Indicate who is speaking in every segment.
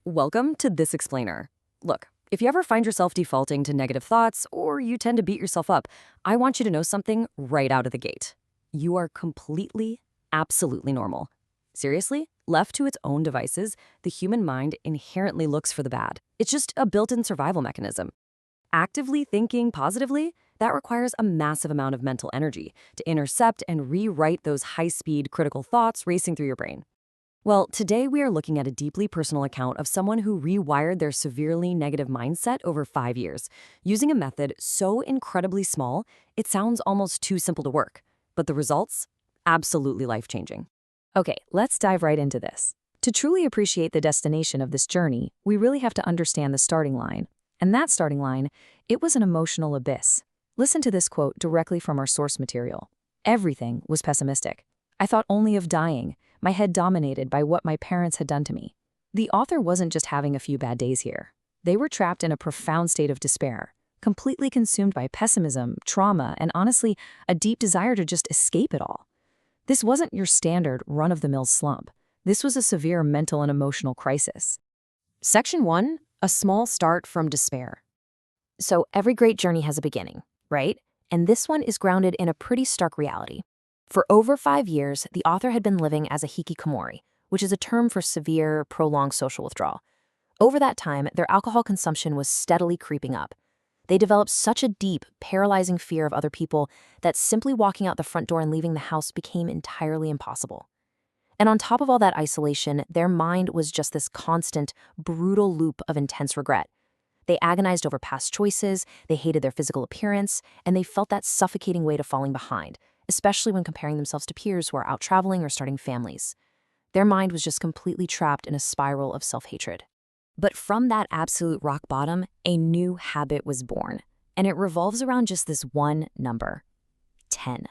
Speaker 1: Welcome to This Explainer. Look, if you ever find yourself defaulting to negative thoughts or you tend to beat yourself up, I want you to know something right out of the gate. You are completely, absolutely normal. Seriously, left to its own devices, the human mind inherently looks for the bad. It's just a built-in survival mechanism. Actively thinking positively, that requires a massive amount of mental energy to intercept and rewrite those high-speed critical thoughts racing through your brain. Well, today we are looking at a deeply personal account of someone who rewired their severely negative mindset over 5 years, using a method so incredibly small, it sounds almost too simple to work. But the results? Absolutely life-changing.
Speaker 2: Okay, let's dive right into this. To truly appreciate the destination of this journey, we really have to understand the starting line. And that starting line, it was an emotional abyss. Listen to this quote directly from our source material. Everything was pessimistic. I thought only of dying, my head dominated by what my parents had done to me. The author wasn't just having a few bad days here. They were trapped in a profound state of despair, completely consumed by pessimism, trauma, and honestly, a deep desire to just escape it all. This wasn't your standard run-of-the-mill slump. This was a severe mental and emotional crisis.
Speaker 1: Section 1, a small start from despair.
Speaker 3: So every great journey has a beginning, right? And this one is grounded in a pretty stark reality. For over 5 years, the author had been living as a hikikomori, which is a term for severe, prolonged social withdrawal. Over that time, their alcohol consumption was steadily creeping up. They developed such a deep, paralyzing fear of other people that simply walking out the front door and leaving the house became entirely impossible. And on top of all that isolation, their mind was just this constant, brutal loop of intense regret. They agonized over past choices, they hated their physical appearance, and they felt that suffocating weight of falling behind, especially when comparing themselves to peers who are out traveling or starting families. Their mind was just completely trapped in a spiral of self-hatred.
Speaker 1: But from that absolute rock bottom, a new habit was born, and it revolves around just this one number: 10.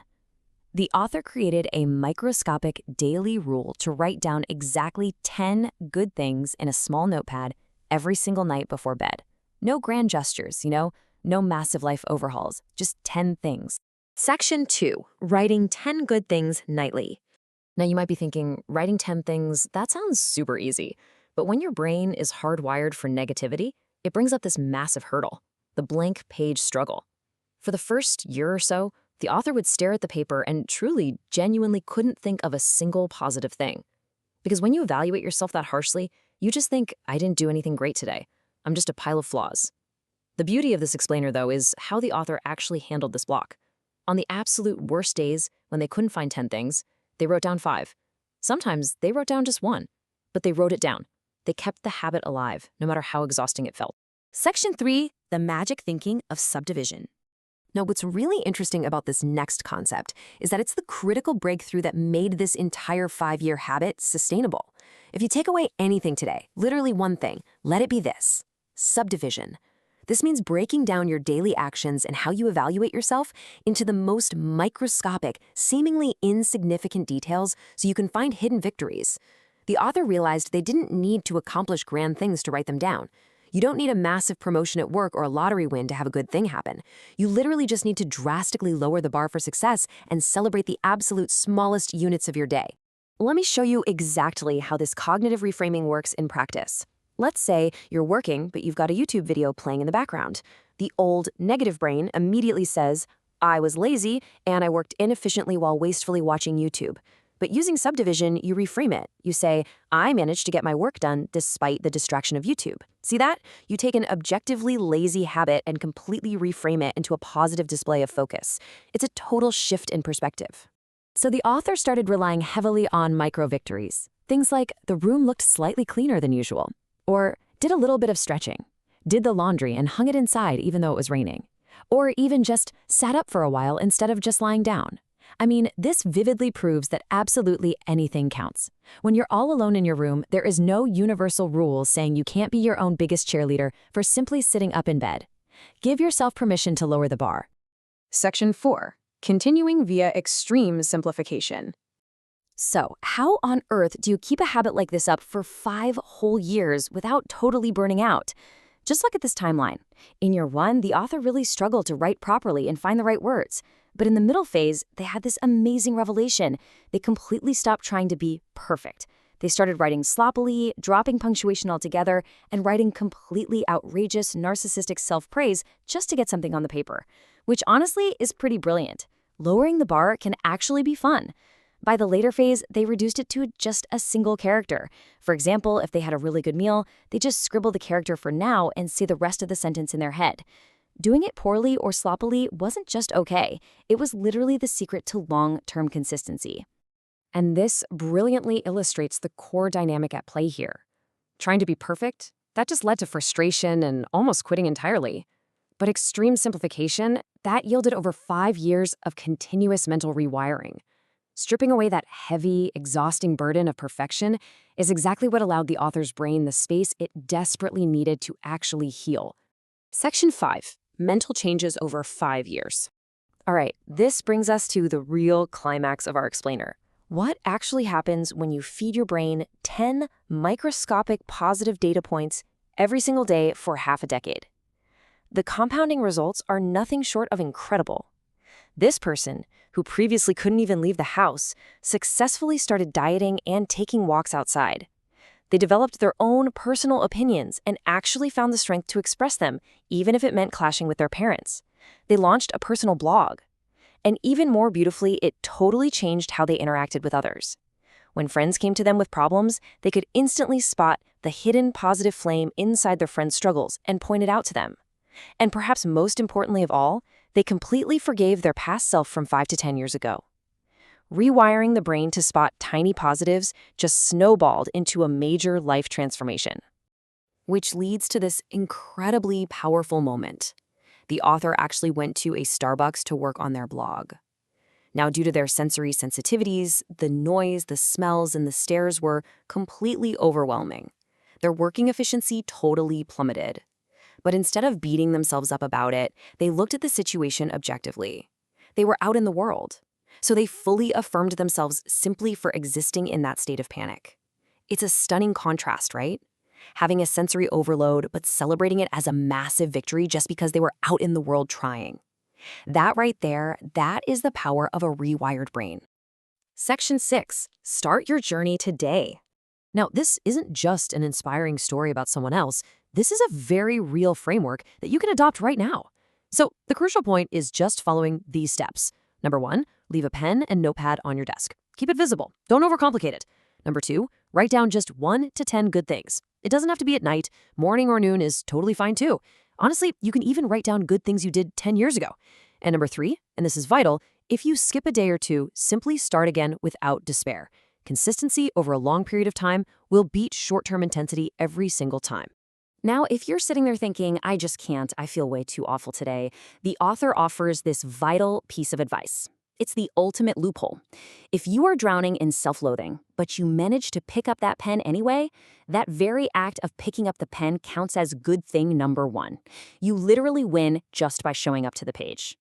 Speaker 1: The author created a microscopic daily rule to write down exactly 10 good things in a small notepad every single night before bed. No grand gestures, no massive life overhauls, just 10 things.
Speaker 3: Section 2, writing 10 good things nightly.
Speaker 1: Now you might be thinking, writing 10 things, that sounds super easy. But when your brain is hardwired for negativity, it brings up this massive hurdle, the blank page struggle. For the first year or so, the author would stare at the paper and truly, genuinely couldn't think of a single positive thing. Because when you evaluate yourself that harshly, you just think, I didn't do anything great today. I'm just a pile of flaws. The beauty of this explainer, though, is how the author actually handled this block. On the absolute worst days, when they couldn't find 10 things, they wrote down 5. Sometimes they wrote down just 1, but they wrote it down. They kept the habit alive, no matter how exhausting it felt.
Speaker 3: Section 3, the magic thinking of subdivision. Now, what's really interesting about this next concept is that it's the critical breakthrough that made this entire 5-year habit sustainable. If you take away anything today, literally one thing, let it be this: subdivision. This means breaking down your daily actions and how you evaluate yourself into the most microscopic, seemingly insignificant details so you can find hidden victories. The author realized they didn't need to accomplish grand things to write them down. You don't need a massive promotion at work or a lottery win to have a good thing happen. You literally just need to drastically lower the bar for success and celebrate the absolute smallest units of your day. Let me show you exactly how this cognitive reframing works in practice. Let's say you're working, but you've got a YouTube video playing in the background. The old negative brain immediately says, I was lazy and I worked inefficiently while wastefully watching YouTube. But using subdivision, you reframe it. You say, I managed to get my work done despite the distraction of YouTube. See that? You take an objectively lazy habit and completely reframe it into a positive display of focus. It's a total shift in perspective. So the author started relying heavily on micro-victories. Things like the room looked slightly cleaner than usual, or did a little bit of stretching, did the laundry and hung it inside even though it was raining, or even just sat up for a while instead of just lying down. I mean, this vividly proves that absolutely anything counts. When you're all alone in your room, there is no universal rule saying you can't be your own biggest cheerleader for simply sitting up in bed. Give yourself permission to lower the bar.
Speaker 2: Section 4, continuing via extreme simplification.
Speaker 3: So, how on earth do you keep a habit like this up for 5 whole years without totally burning out? Just look at this timeline. In year 1, the author really struggled to write properly and find the right words. But in the middle phase, they had this amazing revelation. They completely stopped trying to be perfect.
Speaker 1: They started writing sloppily, dropping punctuation altogether, and writing completely outrageous, narcissistic self-praise just to get something on the paper, which honestly is pretty brilliant. Lowering the bar can actually be fun. By the later phase, they reduced it to just a single character. For example, if they had a really good meal, they just scribble the character for now and say the rest of the sentence in their head. Doing it poorly or sloppily wasn't just okay. It was literally the secret to long-term consistency.
Speaker 2: And this brilliantly illustrates the core dynamic at play here. Trying to be perfect, that just led to frustration and almost quitting entirely. But extreme simplification, that yielded over 5 years of continuous mental rewiring. Stripping away that heavy, exhausting burden of perfection is exactly what allowed the author's brain the space it desperately needed to actually heal. Section 5. Mental changes over 5 years. All right, this brings us to the real climax of our explainer. What actually happens when you feed your brain 10 microscopic positive data points every single day for half a decade? The compounding results are nothing short of incredible. This person, who previously couldn't even leave the house, successfully started dieting and taking walks outside. They developed their own personal opinions and actually found the strength to express them, even if it meant clashing with their parents. They launched a personal blog. And even more beautifully, it totally changed how they interacted with others. When friends came to them with problems, they could instantly spot the hidden positive flame inside their friends' struggles and point it out to them. And perhaps most importantly of all, they completely forgave their past self from 5 to 10 years ago. Rewiring the brain to spot tiny positives just snowballed into a major life transformation. Which leads to this incredibly powerful moment. The author actually went to a Starbucks to work on their blog. Now, due to their sensory sensitivities, the noise, the smells, and the stares were completely overwhelming. Their working efficiency totally plummeted. But instead of beating themselves up about it, they looked at the situation objectively. They were out in the world, so they fully affirmed themselves simply for existing in that state of panic. It's a stunning contrast, right? Having a sensory overload, but celebrating it as a massive victory just because they were out in the world trying. That right there, that is the power of a rewired brain. Section 6. Start your journey today. Now, this isn't just an inspiring story about someone else. This is a very real framework that you can adopt right now. So the crucial point is just following these steps. Number 1, leave a pen and notepad on your desk. Keep it visible. Don't overcomplicate it. Number 2, write down just 1 to 10 good things. It doesn't have to be at night. Morning or noon is totally fine too. Honestly, you can even write down good things you did 10 years ago. And number 3, and this is vital, if you skip a day or two, simply start again without despair. Consistency over a long period of time will beat short-term intensity every single time. Now, if you're sitting there thinking, I just can't, I feel way too awful today, the author offers this vital piece of advice. It's the ultimate loophole. If you are drowning in self-loathing, but you manage to pick up that pen anyway, that very act of picking up the pen counts as good thing number 1. You literally win just by showing up to the page.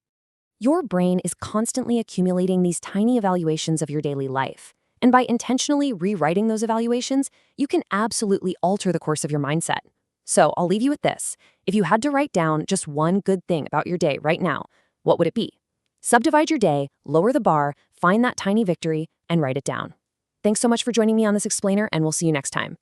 Speaker 2: Your brain is constantly accumulating these tiny evaluations of your daily life. And by intentionally rewriting those evaluations, you can absolutely alter the course of your mindset. So I'll leave you with this. If you had to write down just one good thing about your day right now, what would it be? Subdivide your day, lower the bar, find that tiny victory, and write it down. Thanks so much for joining me on this explainer, and we'll see you next time.